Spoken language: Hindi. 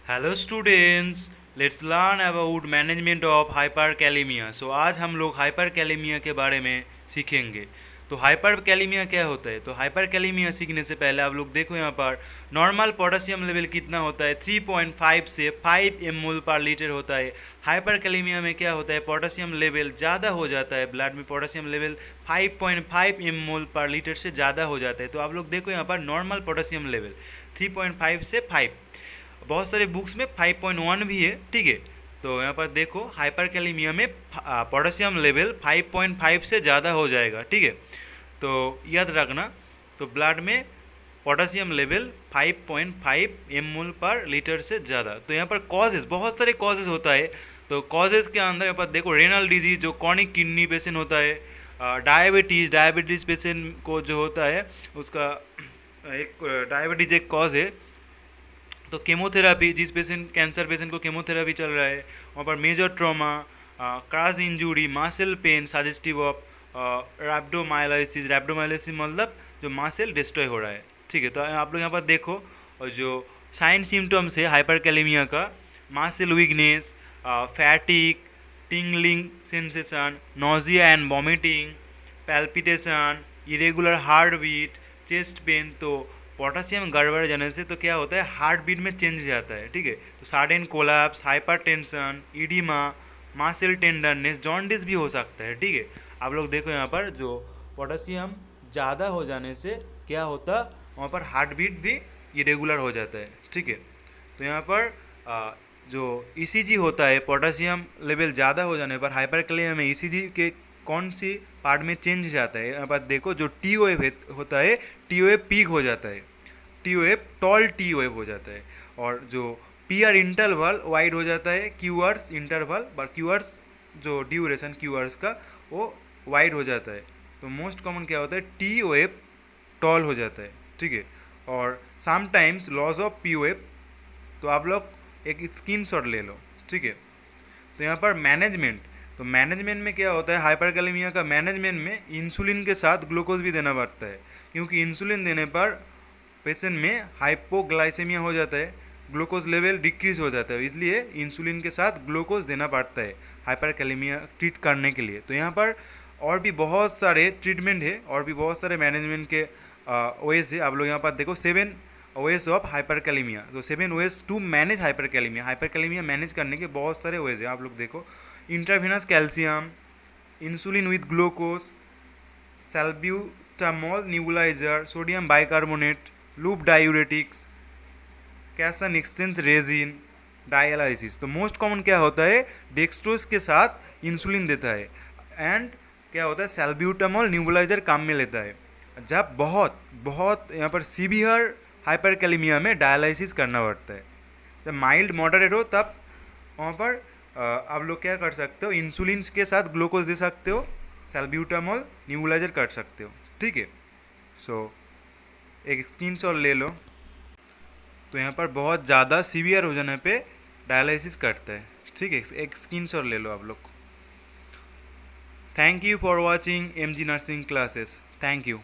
Hello students, let's learn about management of hyperkalemia. So आज हम लोग हाइपरकैलेमिया के बारे में सीखेंगे। तो हाइपरकैलेमिया क्या होता है? तो हाइपरकैलेमिया सीखने से पहले आप लोग देखो यहाँ पर नॉर्मल पोटेशियम लेवल कितना होता है, 3.5 से 5 mol पर लीटर होता है। हाइपरकैलेमिया में क्या होता है, पोटेशियम लेवल ज़्यादा हो जाता है, ब्लड में पोटेशियम लेवल 5.5 mol पर लीटर से ज़्यादा हो जाता है। तो आप लोग देखो यहाँ पर नॉर्मल पोटेशियम लेवल 3.5 से 5, बहुत सारे बुक्स में 5.1 भी है, ठीक है। तो यहाँ पर देखो हाइपरकैलेमिया में पोटेशियम लेवल 5.5 से ज़्यादा हो जाएगा, ठीक है। तो याद रखना, तो ब्लड में पोटेशियम लेवल 5.5 mol पर लीटर से ज़्यादा। तो यहाँ पर कॉजेज़, बहुत सारे कॉजेज़ होता है। तो कॉजेज़ के अंदर यहाँ पर देखो रेनल डिजीज, जो क्रॉनिक किडनी पेशेंट होता है, डायबिटीज़ पेशेंट को जो होता है उसका एक डायबिटीज़ एक कॉज है। तो केमोथेरापी, जिस पेशेंट कैंसर पेशेंट को केमोथेरापी चल रहा है, वहाँ पर major trauma, crush injury, muscle pain suggestive of rhabdomyolysis. Rhabdomyolysis मतलब जो मसल डिस्ट्रॉय हो रहा है, ठीक है। तो आप लोग यहाँ पर देखो, और जो साइन सिम्टम्स है हाइपरकैलेमिया का, muscle weakness, fatigue, tingling sensation, nausea and vomiting, palpitation, irregular heart beat, chest pain. तो पोटेशियम गड़बड़ जाने से तो क्या होता है, हार्ट बीट में चेंज जाता है, ठीक है। तो sudden collapse, hypertension, oedema, muscle tenderness, jaundice भी हो सकता है, ठीक है। आप लोग देखो यहाँ पर जो पोटेशियम ज़्यादा हो जाने से क्या होता, वहाँ पर हार्ट बीट भी इरेगुलर हो जाता है, ठीक है। तो यहाँ पर जो ईसीजी होता है, पोटेशियम लेवल ज़्यादा हो जाने पर हाइपरकैलेमिया में ईसीजी के कौन सी पार्ट में चेंज जाता है। यहाँ पर देखो जो टी वेव होता है, टी वेव पीक हो जाता है, T wave toll T wave हो जाता है। और जो पी आर इंटरवल वाइड हो जाता है, क्यू आर्स इंटरवल, पर क्यू आर्स जो ड्यूरेशन क्यू आर्स का वो वाइड हो जाता है। तो मोस्ट कॉमन क्या होता है, टी वेव टॉल हो जाता है, ठीक है। और sometimes loss of P wave. तो आप लोग एक स्क्रीनशॉट ले लो, ठीक है। तो यहाँ पर मैनेजमेंट, तो मैनेजमेंट में क्या होता है, हाइपरकैलेमिया का मैनेजमेंट में इंसुलिन के साथ ग्लूकोज भी देना पड़ता है, क्योंकि इंसुलिन देने पर पेशेंट में हाइपोग्लाइसेमिया हो जाता है, ग्लूकोज लेवल डिक्रीज हो जाता है, इसलिए इंसुलिन के साथ ग्लूकोज देना पड़ता है हाइपरकैलेमिया ट्रीट करने के लिए। तो यहाँ पर और भी बहुत सारे ट्रीटमेंट है, और भी बहुत सारे मैनेजमेंट के वेज है। आप लोग यहाँ पर देखो 7 वेज ऑफ हाइपरकैलेमिया। तो 7 ways to manage hyperkalemia. Hyperkalemia manage करने के बहुत सारे वेज है, आप लोग देखो। Intravenous calcium, insulin with glucose, salbutamol nebuliser, sodium bicarbonate, loop diuretics, cation exchange resin, dialysis. तो मोस्ट कॉमन क्या होता है, डेक्सट्रोज के साथ इंसुलिन देता है, एंड क्या होता है, सैल्ब्यूटामॉल न्यूबुलाइजर काम में लेता है। जब बहुत बहुत यहाँ पर सीवियर हाइपरकैलेमिया में डायलाइसिस करना पड़ता है। जब माइल्ड मॉडरेट हो तब वहाँ पर आप लोग क्या कर सकते हो, इंसुलिन के साथ ग्लूकोज दे सकते हो, सैल्ब्यूटामॉल न्यूबुलाइजर कर सकते हो, ठीक है। सो एक स्क्रीनशॉट ले लो। तो यहाँ पर बहुत ज़्यादा सीवियर हो जाने पे डायलिसिस करता है, ठीक है। एक स्क्रीनशॉट ले लो आप लोग। Thank you for watching MG nursing classes. Thank you.